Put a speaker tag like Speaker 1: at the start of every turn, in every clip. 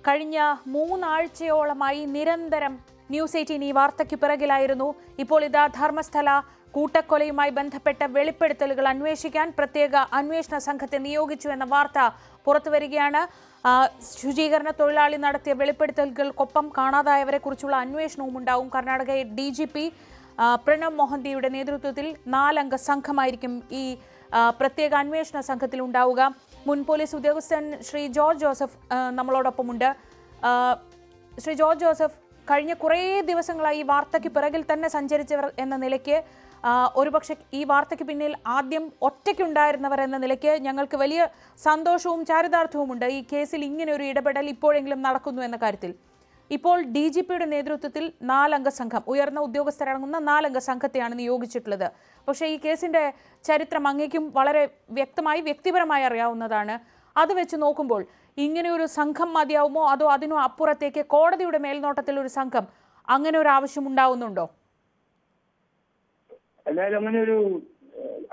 Speaker 1: കഴിഞ്ഞ 3 ആഴ്ചയോളമായി നിരന്തരം ന്യൂസ് 18 ഈ വാർത്തയ്ക്ക് പിറകിലായിരുന്നു. ഇപ്പോൾ ഇതാ ധർമ്മസ്ഥല കൂട്ടക്കൊലയുമായി ബന്ധപ്പെട്ട വെളിപ്പെടുത്തലുകൾ അന്വേഷിക്കാൻ പ്രത്യേക അന്വേഷണ സംഘത്തെ നിയോഗിച്ചു എന്ന വാർത്ത പുറത്തുവരികയാണ്. ശുചീകരണ തൊഴിലാളി നടത്തിയ വെളിപ്പെടുത്തലുകൾക്കൊപ്പം കാണാതായവരെ കുറിച്ചുള്ള അന്വേഷണവും ഉണ്ടാവും. കർണാടക DGP പ്രണബ് മൊഹന്തിയുടെ നേതൃത്വത്തിൽ 4 അംഗ സംഘമായിരിക്കും ഈ പ്രത്യേക അന്വേഷണ സംഘത്തിൽ ഉണ്ടാവുക. മുൻ പോലീസ് ഉദ്യോഗസ്ഥൻ ശ്രീ ജോർജ് ജോസഫ് നമ്മളോടൊപ്പമുണ്ട്. ശ്രീ ജോർജ് ജോസഫ്, കഴിഞ്ഞ കുറേ ദിവസങ്ങളായി ഈ വാർത്തയ്ക്ക് പിറകിൽ തന്നെ സഞ്ചരിച്ചവർ എന്ന നിലയ്ക്ക്, ഒരുപക്ഷെ ഈ വാർത്തയ്ക്ക് പിന്നിൽ ആദ്യം ഒറ്റയ്ക്കുണ്ടായിരുന്നവർ എന്ന നിലയ്ക്ക് ഞങ്ങൾക്ക് വലിയ സന്തോഷവും ചാരിതാർത്ഥ്യവുമുണ്ട്. ഈ കേസിൽ ഇങ്ങനെ ഒരു ഇടപെടൽ ഇപ്പോഴെങ്കിലും നടക്കുന്നു എന്ന കാര്യത്തിൽ. ഇപ്പോൾ DGPയുടെ നേതൃത്വത്തിൽ 4 അംഗ സംഘം, ഉയർന്ന ഉദ്യോഗസ്ഥരടങ്ങുന്ന 4 അംഗ സംഘത്തെയാണ് നിയോഗിച്ചിട്ടുള്ളത്. പക്ഷേ ഈ കേസിന്റെ ചരിത്രം അങ്ങേക്കും വളരെ വ്യക്തമായി വ്യക്തിപരമായി അറിയാവുന്നതാണ്. അത് വെച്ച് നോക്കുമ്പോൾ ഇങ്ങനെ ഒരു സംഘം മതിയാവുമോ, അതോ അതിനു അപ്പുറത്തേക്ക് കോടതിയുടെ മേൽനോട്ടത്തിൽ ഒരു സംഘം, അങ്ങനെ ഒരു ആവശ്യം ഉണ്ടാവുന്നുണ്ടോ?
Speaker 2: എന്തായാലും അങ്ങനെ ഒരു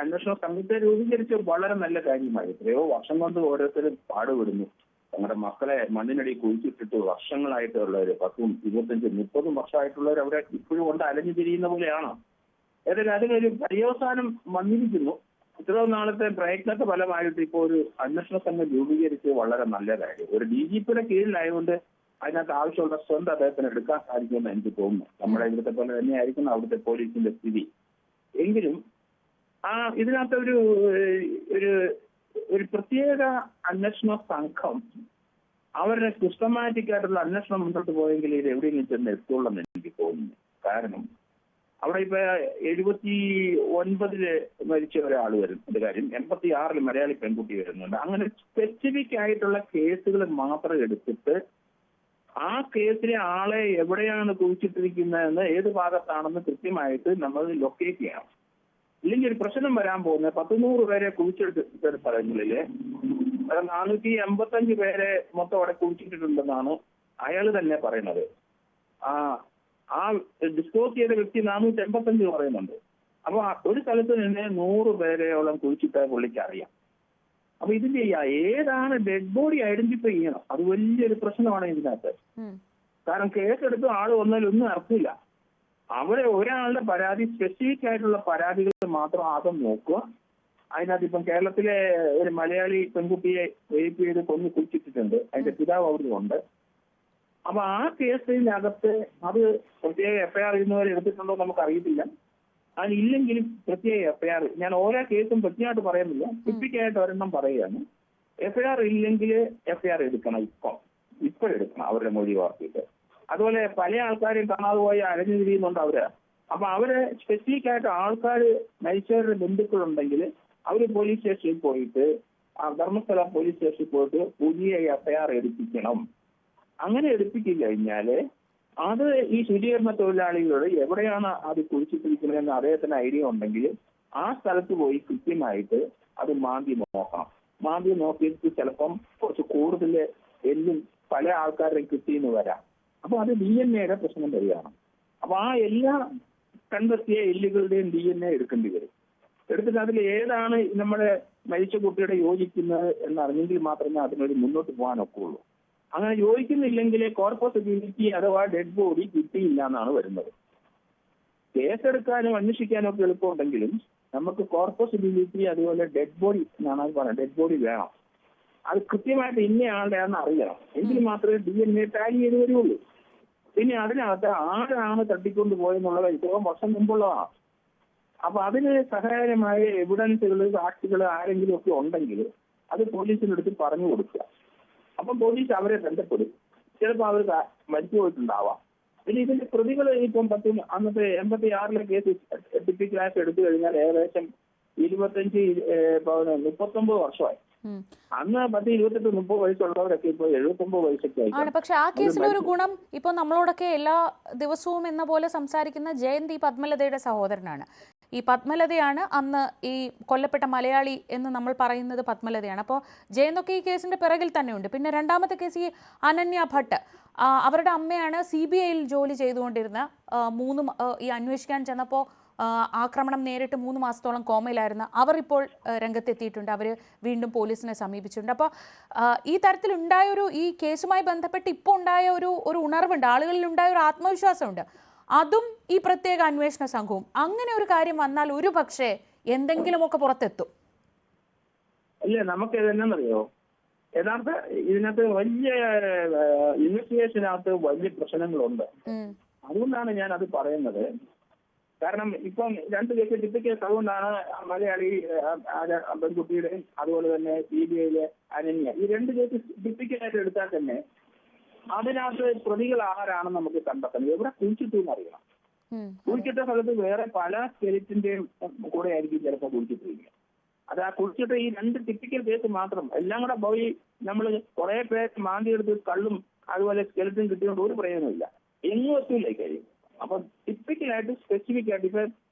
Speaker 2: അന്വേഷണ സംഘത്തെ രൂപീകരിച്ച് വളരെ നല്ല കാര്യമായി. എത്രയോ വർഷം കൊണ്ട് ഓരോരുത്തരും പാടുപെടുന്നു. നമ്മുടെ മക്കളെ മണ്ണിനടി കുഴിച്ചിട്ടിട്ട് വർഷങ്ങളായിട്ടുള്ളവർ 10, 25, 30 വർഷമായിട്ടുള്ളവർ അവിടെ ഇപ്പോഴും കൊണ്ട് അലഞ്ഞു തിരിയുന്ന പോലെയാണ്. ഏതായാലും അതിനൊരു പര്യവസാനം വന്നിരിക്കുന്നു. ഇത്രയും നാളത്തെ പ്രയത്നത്തെ ഫലമായിട്ട് ഇപ്പോൾ ഒരു അന്വേഷണ സംഘം രൂപീകരിച്ച് വളരെ നല്ല കാര്യം. ഒരു DGPയുടെ കീഴിലായതുകൊണ്ട് അതിനകത്ത് ആവശ്യമുള്ള സ്വന്തം അദ്ദേഹത്തിന് എടുക്കാൻ സാധിക്കുമെന്ന് എനിക്ക് തോന്നുന്നു. നമ്മുടെ ഇവിടുത്തെ പോലെ തന്നെയായിരിക്കും അവിടുത്തെ പോലീസിന്റെ സ്ഥിതി. എങ്കിലും ഇതിനകത്ത് ഒരു പ്രത്യേക അന്വേഷണ സംഘം അവരുടെ സിസ്റ്റമാറ്റിക് ആയിട്ടുള്ള അന്വേഷണം മുന്നോട്ട് പോയെങ്കിൽ ഇത് എവിടെയെങ്കിലും ചെന്ന് എത്തുള്ളെന്ന് എനിക്ക് തോന്നുന്നു. കാരണം അവിടെ ഇപ്പൊ 79 മരിച്ച ഒരാൾ വരുന്നുണ്ട്, കാര്യം 86 മലയാളി പെൺകുട്ടി വരുന്നുണ്ട്. അങ്ങനെ സ്പെസിഫിക് ആയിട്ടുള്ള കേസുകൾ മാത്രം എടുത്തിട്ട് ആ കേസിലെ ആളെ എവിടെയാണ് കുഴിച്ചിട്ടിരിക്കുന്നതെന്ന്, ഏത് ഭാഗത്താണെന്ന് കൃത്യമായിട്ട് നമ്മൾ ലൊക്കേറ്റ് ചെയ്യണം. ഇല്ലെങ്കിൽ ഒരു പ്രശ്നം വരാൻ പോകുന്നത് 100 പേരെ കുഴിച്ചെടുത്ത സ്ഥലങ്ങളില് 485 പേരെ മൊത്തം അവിടെ കുഴിച്ചിട്ടുണ്ടെന്നാണ് അയാൾ തന്നെ പറയുന്നത്. ആ ഡിസ്ക്ലോസ് ചെയ്ത വ്യക്തി 485 പറയുന്നുണ്ട്. അപ്പൊ ഒരു സ്ഥലത്ത് നിന്ന് 100 പേരെയോളം കുഴിച്ചിട്ട പുള്ളിക്ക് അറിയാം. അപ്പൊ ഇതിന്റെ ഏതാണ് ഡെഡ് ബോഡി ഐഡന്റിഫൈ ചെയ്യണം. അത് വലിയൊരു പ്രശ്നമാണ് ഇതിനകത്ത്. കാരണം കേസെടുത്ത് ആള് വന്നാലൊന്നും അർത്ഥമില്ല. അവിടെ ഒരാളുടെ പരാതി, സ്പെസിഫിക് ആയിട്ടുള്ള പരാതികൾ മാത്രം ആദ്യം നോക്കുക. അതിനകത്ത് ഇപ്പം കേരളത്തിലെ ഒരു മലയാളി പെൺകുട്ടിയെ റേപ്പ് ചെയ്ത് കൊന്നു കുഴിച്ചിട്ടിട്ടുണ്ട്. അതിന്റെ പിതാവ് അവിടെ ഉണ്ട്. അപ്പൊ ആ കേസിനകത്ത് അത് പ്രത്യേക FIR ഇന്നുവരെ എടുത്തിട്ടുണ്ടോ നമുക്ക് അറിയത്തില്ല. അതില്ലെങ്കിലും പ്രത്യേക FIR, ഞാൻ ഓരോ കേസും പ്രത്യേകമായിട്ട് പറയുന്നില്ല, ടിപ്പിക്കായിട്ട് ഒരെണ്ണം പറയുകയാണ്. FIR ഇല്ലെങ്കിൽ FIR എടുക്കണം. ഇപ്പൊ എടുക്കണം അവരുടെ മൊഴി വാർത്തിട്ട്. അതുപോലെ പല ആൾക്കാരും കാണാതെ പോയി അലഞ്ഞു തിരിയുന്നുണ്ട് അവര്. അപ്പൊ അവരെ സ്പെസിഫിക് ആയിട്ട് ആൾക്കാർ, മരിച്ചവരുടെ ബന്ധുക്കളുണ്ടെങ്കിൽ അവര് പോലീസ് സ്റ്റേഷനിൽ പോയിട്ട്, ധർമ്മസ്ഥല പോലീസ് സ്റ്റേഷനിൽ പോയിട്ട് പുതിയ FIR എടുപ്പിക്കണം. അങ്ങനെ എടുപ്പിച്ചു കഴിഞ്ഞാല് അത് ഈ ശുചീകരണ തൊഴിലാളികളോട് എവിടെയാണ് അത് കുഴിച്ചിട്ടിരിക്കുന്നതെന്ന് അദ്ദേഹത്തിന് ഐഡിയ ഉണ്ടെങ്കിൽ ആ സ്ഥലത്ത് പോയി കൃത്യമായിട്ട് അത് മാന്തി നോക്കണം. മാന്തി നോക്കിയിട്ട് ചിലപ്പം കുറച്ച് കൂടുതൽ എല്ലും പല ആൾക്കാരുടെയും കിട്ടിയെന്ന് വരാം. അപ്പൊ അത് DNA പ്രശ്നം വരികയാണ്. അപ്പൊ ആ എല്ലാ കണ്ടെത്തിയ എല്ലുകളുടെയും DNA എടുക്കേണ്ടി വരും. എടുത്തിട്ട് അതിൽ ഏതാണ് നമ്മുടെ മരിച്ച കുട്ടിയുടെ യോജിക്കുന്നത് എന്നറിഞ്ഞെങ്കിൽ മാത്രമേ അതിനൊരു മുന്നോട്ട് പോകാനൊക്കെ ഉള്ളൂ. അങ്ങനെ യോജിക്കുന്നില്ലെങ്കിൽ കോർപ്പോസിബിലിറ്റി അഥവാ ഡെഡ് ബോഡി കിട്ടിയില്ല എന്നാണ് വരുന്നത്. കേസെടുക്കാനും അന്വേഷിക്കാനും ഒക്കെ എളുപ്പമുണ്ടെങ്കിലും നമുക്ക് കോർപ്പോസിബിലിറ്റി, അതുപോലെ ഡെഡ് ബോഡി എന്നാണ് പറയുന്നത്. ഡെഡ് ബോഡി വേണം. അത് കൃത്യമായിട്ട് ഇന്നയാളുടെ ആണെന്ന് അറിയണം. എങ്കിൽ മാത്രമേ DNA ടാലി ചെയ്ത് വരുള്ളൂ. പിന്നെ അതിനകത്ത് ആരാണ് തട്ടിക്കൊണ്ട് പോയെന്നുള്ളത് ഇത്രയും വർഷം മുമ്പുള്ളതാണ്. അപ്പൊ അതിന് സഹായകരമായ എവിഡൻസുകൾ, സാക്ഷികൾ ആരെങ്കിലും ഒക്കെ ഉണ്ടെങ്കിൽ അത് പോലീസിനടുത്ത് പറഞ്ഞു കൊടുക്കുക. അപ്പം പോലീസ് അവരെ ബന്ധപ്പെടും. ചിലപ്പോൾ അവർ മരിച്ചു പോയിട്ടുണ്ടാവാം. പിന്നെ ഇതിന്റെ പ്രതികൾ ഇപ്പം അന്നത്തെ 86 കേസ് ടിപ്പിക്കലായിട്ട് എടുത്തു കഴിഞ്ഞാൽ ഏകദേശം 39 വർഷമായി. അന്ന് 10, 28, 30 വയസ്സുള്ളവരൊക്കെ ഇപ്പോൾ 79 വയസ്സൊക്കെ
Speaker 1: ആണ്. പക്ഷെ ആ കേസിലൊരു ഗുണം, ഇപ്പോൾ നമ്മളോടൊക്കെ എല്ലാ ദിവസവും എന്ന പോലെ സംസാരിക്കുന്ന ജയന്തി പത്മലതയുടെ സഹോദരനാണ്. ഈ പത്മലതയാണ് അന്ന് ഈ കൊല്ലപ്പെട്ട മലയാളി എന്ന് നമ്മൾ പറയുന്നത് പത്മലതയാണ്. അപ്പോൾ ജയന്തൊക്കെ ഈ കേസിന്റെ പിറകിൽ തന്നെയുണ്ട്. പിന്നെ രണ്ടാമത്തെ കേസ് ഈ അനന്യ ഭട്ട്, അവരുടെ അമ്മയാണ് CBIയിൽ ജോലി ചെയ്തുകൊണ്ടിരുന്ന. ഈ അന്വേഷിക്കാൻ ചെന്നപ്പോൾ ആക്രമണം നേരിട്ട് 3 മാസത്തോളം കോമയിലായിരുന്നു. അവർ ഇപ്പോൾ രംഗത്തെത്തിയിട്ടുണ്ട്. അവർ വീണ്ടും പോലീസിനെ സമീപിച്ചിട്ടുണ്ട്. അപ്പോൾ ഈ തരത്തിലുണ്ടായൊരു ഈ കേസുമായി ബന്ധപ്പെട്ട് ഇപ്പോൾ ഉണ്ടായ ഒരു ഉണർവുണ്ട്, ആളുകളിൽ ഉണ്ടായ ഒരു ആത്മവിശ്വാസമുണ്ട്. അതും ഈ പ്രത്യേക അന്വേഷണ സംഘവും അങ്ങനെ ഒരു കാര്യം വന്നാൽ ഒരു പക്ഷേ എന്തെങ്കിലുമൊക്കെ പുറത്തെത്തും.
Speaker 2: അല്ലേ, നമുക്ക് ഇതെന്നറിയോ, യഥാർത്ഥ ഇതിനകത്ത് വലിയ ഇൻവെസ്റ്റിഗേഷനകത്ത് വലിയ പ്രശ്നങ്ങളുണ്ട്. അതുകൊണ്ടാണ് ഞാൻ അത് പറയുന്നത്. കാരണം ഇപ്പം 2 കേസ് ടിപ്പിക്കൽ. അതുകൊണ്ടാണ് മലയാളി പെൺകുട്ടിയുടെയും അതുപോലെ തന്നെ CBIയിലെ അനന്യ, ഈ 2 കേസ് ടിപ്പിക്കലായിട്ട് എടുത്താൽ തന്നെ അതിനകത്ത് പ്രതികൾ ആരാണെന്ന് നമുക്ക് കണ്ടെത്തണം. എവിടെ കുഴിച്ചിട്ടു എന്നറിയണം. കുഴിച്ചിട്ട സ്ഥലത്ത് വേറെ പല സ്കെലിറ്റിന്റെയും കൂടെ ആയിരിക്കും ചിലപ്പോൾ കുഴിച്ചിട്ടിരിക്കുക. അത് ആ കുഴിച്ചിട്ട് ഈ 2 ടിപ്പിക്കൽ കേസ് മാത്രം എല്ലാം കൂടെ പോയി നമ്മൾ കുറെ പേര് മാന്തിയെടുത്ത് കള്ളും അതുപോലെ സ്കെലിറ്റും കിട്ടിയോണ്ട് ഒരു പ്രയോജനമില്ല, എങ്ങും എത്തൂല കാര്യം. അപ്പൊ ടിപ്പിക്കലായിട്ട് സ്പെസിഫിക് ആയിട്ട് ഇപ്പൊ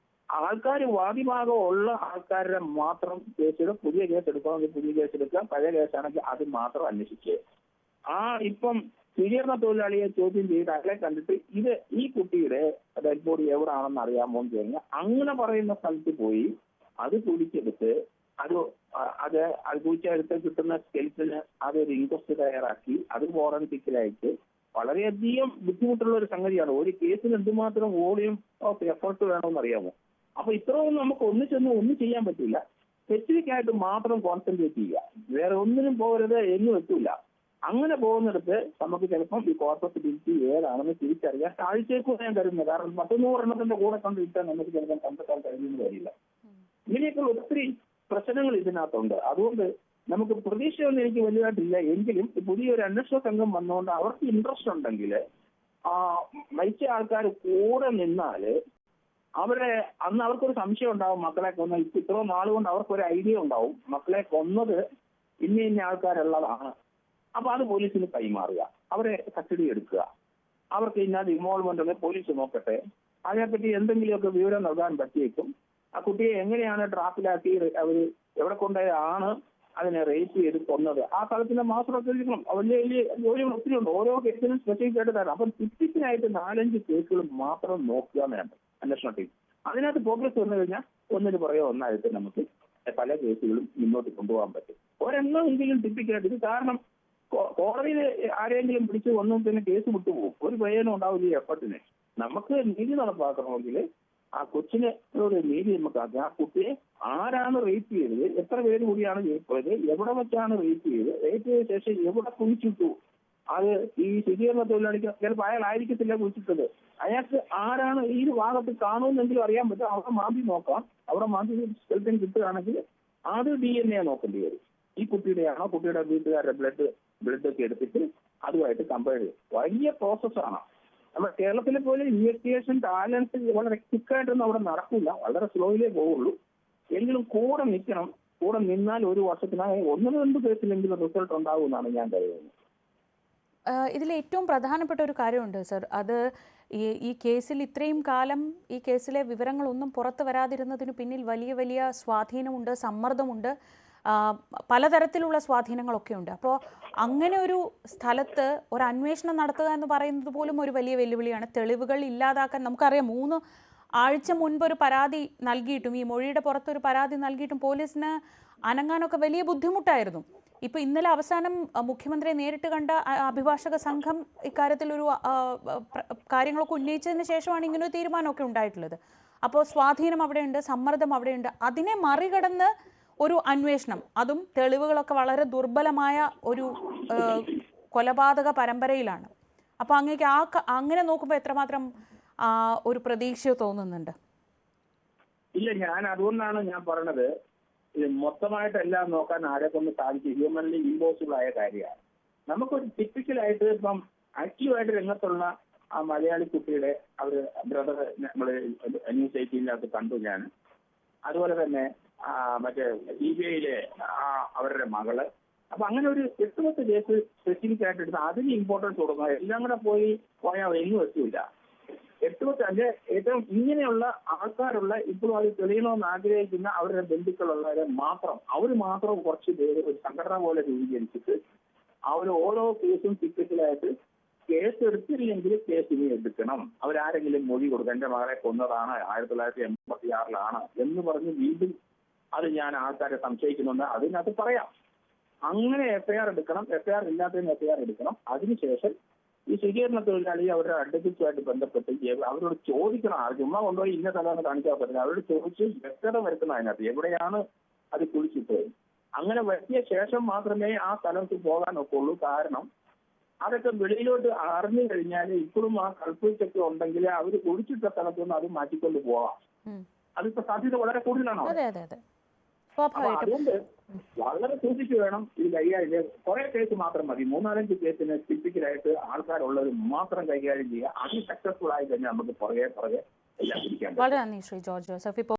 Speaker 2: ആൾക്കാർ വാദിഭാഗം ഉള്ള ആൾക്കാരുടെ മാത്രം കേസുകൾ, പുതിയ കേസ് എടുക്കണമെങ്കിൽ പുതിയ കേസ് എടുക്കുക, പഴയ കേസാണെങ്കിൽ അത് മാത്രം അന്വേഷിക്കുക. ഇപ്പം സ്വീകരണ തൊഴിലാളിയെ ചോദ്യം ചെയ്ത് അയാളെ കണ്ടിട്ട് ഈ കുട്ടിയുടെ ഡെഡ് ബോഡി എവിടാണെന്ന് അറിയാമോ എന്ന് കഴിഞ്ഞാൽ അങ്ങനെ പറയുന്ന സ്ഥലത്ത് പോയി അത് കുടിച്ചെടുത്ത് അത് കുഴിച്ചെടുത്ത് കിട്ടുന്ന സ്കെൽറ്റിന് അതൊരു ഇൻക്വസ്റ്റ് തയ്യാറാക്കി അത് ഫോറൻസിക്കലായിട്ട് വളരെയധികം ബുദ്ധിമുട്ടുള്ള ഒരു സംഗതിയാണ്. ഒരു കേസിന് എന്തുമാത്രം വോളിയം ഓഫ് എഫേർട്ട് വേണമെന്ന് അറിയാമോ? അപ്പൊ ഇത്രയൊന്നും നമുക്ക് ഒന്നും ചെയ്യാൻ പറ്റില്ല. സ്പെസിഫിക് ആയിട്ട് മാത്രം കോൺസെൻട്രേറ്റ് ചെയ്യുക, വേറെ ഒന്നിനും പോകരുത് എന്നും എത്തൂല. അങ്ങനെ പോകുന്നിടത്ത് നമുക്ക് ചിലപ്പം ഈ കോർപ്പസിബിലിറ്റി ഏതാണെന്ന് തിരിച്ചറിയാൻ ആഴ്ചയ്ക്കും ഞാൻ കരുതുന്നത്. കാരണം 100 കൂടെ കണ്ടിട്ടാൽ നമുക്ക് ചിലപ്പോൾ കണ്ടെത്താൻ കഴിയുന്ന കാര്യമില്ല. ഇങ്ങനെയൊക്കെ ഒത്തിരി പ്രശ്നങ്ങൾ ഇതിനകത്തുണ്ട്. അതുകൊണ്ട് നമുക്ക് പ്രതീക്ഷയൊന്നും എനിക്ക് വലുതായിട്ടില്ല. എങ്കിലും പുതിയൊരു അന്വേഷണ സംഘം വന്നുകൊണ്ട് അവർക്ക് ഇൻട്രസ്റ്റ് ഉണ്ടെങ്കിൽ മരിച്ച ആൾക്കാർ കൂടെ നിന്നാല് അന്ന് അവർക്കൊരു സംശയം ഉണ്ടാവും, മക്കളെ കൊന്ന ഇത്ര നാളുകൊണ്ട് അവർക്കൊരു ഐഡിയ ഉണ്ടാവും മക്കളെ കൊന്നത് ഇന്ന ആൾക്കാരുള്ളതാണ്. അപ്പൊ അത് പോലീസിന് കൈമാറുക, അവരെ കസ്റ്റഡി എടുക്കുക, അവർക്ക് ഇന്നത് ഇൻവോൾവ്മെന്റ് ഉണ്ടെങ്കിൽ പോലീസ് നോക്കട്ടെ, അതിനെപ്പറ്റി എന്തെങ്കിലുമൊക്കെ വിവരം നൽകാൻ പറ്റിയേക്കും. ആ കുട്ടിയെ എങ്ങനെയാണ് ട്രാപ്പിലാക്കി അവർ എവിടെ കൊണ്ടാണ് അതിനെ റേപ്പ് ചെയ്ത് കൊന്നത്, ആ സ്ഥലത്തിന്റെ മാത്രം ശ്രദ്ധിക്കണം. വലിയ വലിയ ജോലികൾ ഒത്തിരി ഉണ്ട്, ഓരോ കേസിനും സ്പെസിഫിക് ആയിട്ട് തരാം. അപ്പം ടിപ്പിക്കിനായിട്ട് 4-5 കേസുകൾ മാത്രം നോക്കുക വേണ്ട അന്വേഷണ ടീം. അതിനകത്ത് പ്രോഗ്രസ് വന്നു കഴിഞ്ഞാൽ ഒന്നിന് പുറകെ ഒന്നായിട്ട് നമുക്ക് പല കേസുകളും മുന്നോട്ട് കൊണ്ടുപോകാൻ പറ്റും. ഒരെണ്ണമെങ്കിലും ടിപ്പിക്കായിട്ട് ഇത്. കാരണം കോടതിയിൽ ആരെങ്കിലും പിടിച്ച് വന്നു പിന്നെ കേസ് വിട്ടുപോകും, ഒരു പ്രയോജനം ഉണ്ടാവില്ല ഈ എഫർട്ടിന്. നമുക്ക് നീതി നടപ്പാക്കണമെങ്കിൽ ആ കൊച്ചിനെ നീതി നമുക്കാക്കുക. ആ കുട്ടിയെ ആരാണ് റേപ്പ് ചെയ്തത്, എത്ര പേര് കൂടിയാണ് ചെയ്തത്, എവിടെ വെച്ചാണ് റേപ്പ് ചെയ്ത ശേഷം എവിടെ കുഴിച്ചിട്ടു, അത് ഈ ശുചീകരണ തൊഴിലാളിക്ക് ചിലപ്പോൾ അയാളായിരിക്കത്തില്ല കുഴിച്ചിട്ടത്, അയാൾക്ക് ആരാണ് ഈ ഭാഗത്ത് കാണുമെന്നെങ്കിലും അറിയാൻ പറ്റും. അവിടെ മാന്തി നോക്കാം, അവിടെ മാന്തി സ്ഥലത്തിന് കിട്ടുകയാണെങ്കിൽ അത് DNA നോക്കേണ്ടി വരും. ഈ കുട്ടിയുടെയാണോ കുട്ടിയുടെ വീട്ടുകാരുടെ ബ്ലഡ് ഒക്കെ എടുത്തിട്ട് അതുമായിട്ട് കമ്പയർ ചെയ്യും. വലിയ പ്രോസസ്സാണ്. നമ്മുടെ കേരളത്തിലെ പോലെ ഇൻവെസ്റ്റിഗേഷൻ ടാലൻസ് വളരെ ക്വിക്കായിട്ടൊന്നും അവിടെ നടക്കില്ല, വളരെ സ്ലോയിലേ പോവുള്ളൂ. എങ്കിലും കൂടെ നിൽക്കണം. കൂടെ നിന്നാൽ ഒരു വർഷത്തിനായി 1-2 കേസിലെങ്കിലും റിസൾട്ട് ഉണ്ടാകുമെന്നാണ് ഞാൻ കരുതുന്നത്.
Speaker 1: ഇതിൽ ഏറ്റവും പ്രധാനപ്പെട്ട ഒരു കാര്യമുണ്ട് സർ, അത് ഈ കേസിൽ ഇത്രയും കാലം ഈ കേസിലെ വിവരങ്ങളൊന്നും പുറത്തു വരാതിരുന്നതിന് പിന്നിൽ വലിയ വലിയ സ്വാധീനമുണ്ട്, സമ്മർദ്ദമുണ്ട്, പലതരത്തിലുള്ള സ്വാധീനങ്ങളൊക്കെ ഉണ്ട്. അപ്പോൾ അങ്ങനെ ഒരു സ്ഥലത്ത് ഒരു അന്വേഷണം നടത്തുക എന്ന് പറയുന്നത് പോലും ഒരു വലിയ വെല്ലുവിളിയാണ്. തെളിവുകൾ ഇല്ലാതാക്കാൻ നമുക്കറിയാം. 3 ആഴ്ച മുൻപ് ഒരു പരാതി നൽകിയിട്ടും, ഈ മൊഴിയുടെ പുറത്തൊരു പരാതി നൽകിയിട്ടും പോലീസിന് അനങ്ങാനൊക്കെ വലിയ ബുദ്ധിമുട്ടായിരുന്നു. ഇപ്പോൾ ഇന്നലെ അവസാനം മുഖ്യമന്ത്രിയെ നേരിട്ട് കണ്ട അഭിഭാഷക സംഘം ഇക്കാര്യത്തിൽ ഒരു കാര്യങ്ങളൊക്കെ ഉന്നയിച്ചതിന് ശേഷമാണ് ഇങ്ങനൊരു തീരുമാനമൊക്കെ ഉണ്ടായിട്ടുള്ളത്. അപ്പോൾ സ്വാധീനം അവിടെയുണ്ട്, സമ്മർദ്ദം അവിടെയുണ്ട്. അതിനെ മറികടന്ന് ഒരു അന്വേഷണം, അതും തെളിവുകളൊക്കെ വളരെ ദുർബലമായ ഒരു കൊലപാതക പരമ്പരയിലാണ്. അപ്പോൾ അങ്ങേക്ക് അങ്ങനെ നോക്കുമ്പോൾ എത്രമാത്രം ഒരു പ്രതീക്ഷ തോന്നുന്നുണ്ട്?
Speaker 2: ഇല്ല, അതുകൊണ്ടാണ് ഞാൻ പറഞ്ഞത്, ഇത് മൊത്തമായിട്ടെല്ലാം നോക്കാൻ ആരെ കൊണ്ട് സാധിക്കും, ഹ്യൂമൻലി ഇമ്പോസിബിൾ ആയ കാര്യമാണ്. നമുക്കൊരു ടിപ്പിക്കലായിട്ട് ഇപ്പം ആക്റ്റീവായിട്ട് രംഗത്തുള്ള ആ മലയാളി കുട്ടിയുടെ ബ്രദർ നമ്മൾ ന്യൂസ് 18 കണ്ടു ഞാൻ. അതുപോലെ തന്നെ മറ്റേ CBIയിലെ അവരുടെ മകള്. അപ്പൊ അങ്ങനെ ഒരു 8-10 കേസ് സ്പെസിഫിക് ആയിട്ട് എടുത്ത് അതിന് ഇമ്പോർട്ടൻസ് കൊടുക്കുക. എല്ലാം കൂടെ പോയാൽ എങ്ങും എത്തില്ല. 8-10 ഏറ്റവും ഇങ്ങനെയുള്ള ആൾക്കാരുള്ള ഇപ്പോഴും അത് തെളിയണമെന്ന് ആഗ്രഹിക്കുന്ന അവരുടെ ബന്ധുക്കളുള്ളവരെ മാത്രം കുറച്ച് പേര് ഒരു സംഘടന പോലെ രൂപീകരിച്ചിട്ട് അവർ ഓരോ കേസും ടിക്കറ്റിലായിട്ട് കേസ് എടുത്തില്ലെങ്കിൽ കേസ് ഇനി എടുക്കണം. അവരാരെങ്കിലും മൊഴി കൊടുക്കുക, എന്റെ മകളെ കൊന്നതാണ് 1986 എന്ന് പറഞ്ഞ് വീണ്ടും അത് ഞാൻ ആൾക്കാരെ സംശയിക്കുന്നുണ്ട്, അതിനകത്ത് പറയാം. അങ്ങനെ എഫ്ഐആർ എടുക്കണം. എഫ്ഐആർ ഇല്ലാത്തതിന് എഫ്ഐആർ എടുക്കണം. അതിനുശേഷം ഈ സ്വീകരണ തൊഴിലാളി അവരുടെ അഡ്വക്കറ്റുമായിട്ട് ബന്ധപ്പെട്ട് അവരോട് ചോദിക്കണം. ചുമ്മാ കൊണ്ടുപോയി ഇന്ന സ്ഥലമാണ് കാണിക്കാൻ പറ്റില്ല. അവരോട് ചോദിച്ച് വ്യക്തത വരുത്തണം അതിനകത്ത് എവിടെയാണ് അത് കുഴിച്ചിട്ടത്. അങ്ങനെ വരുത്തിയ ശേഷം മാത്രമേ ആ സ്ഥലത്ത് പോകാൻ ഒക്കുള്ളൂ. കാരണം അതൊക്കെ വെളിയിലോട്ട് അറിഞ്ഞു കഴിഞ്ഞാൽ ഇപ്പോഴും ആ കൾപ്പിച്ചൊക്കെ ഉണ്ടെങ്കിൽ അവർ കുഴിച്ചിട്ട സ്ഥലത്തുനിന്ന് അത് മാറ്റിക്കൊണ്ട് പോവാം. അതിപ്പോ സാധ്യത വളരെ കൂടുതലാണ്. അപ്പൊ അതുകൊണ്ട് വളരെ സൂക്ഷിച്ചു വേണം ഈ കൈകാര്യം. കുറെ കേസ് മാത്രം മതി, 3-4 കേസിന് ടിപ്പിക്കലായിട്ട് ആൾക്കാരുള്ളത് മാത്രം കൈകാര്യം ചെയ്യുക. അത് സക്സസ്ഫുൾ ആയി കഴിഞ്ഞാൽ നമുക്ക് പുറകെ എല്ലാം പിടിക്കാൻ പറ്റും.
Speaker 1: വളരെ നന്ദി ശ്രീ ജോർജ് ജോസഫ്. ഇപ്പോൾ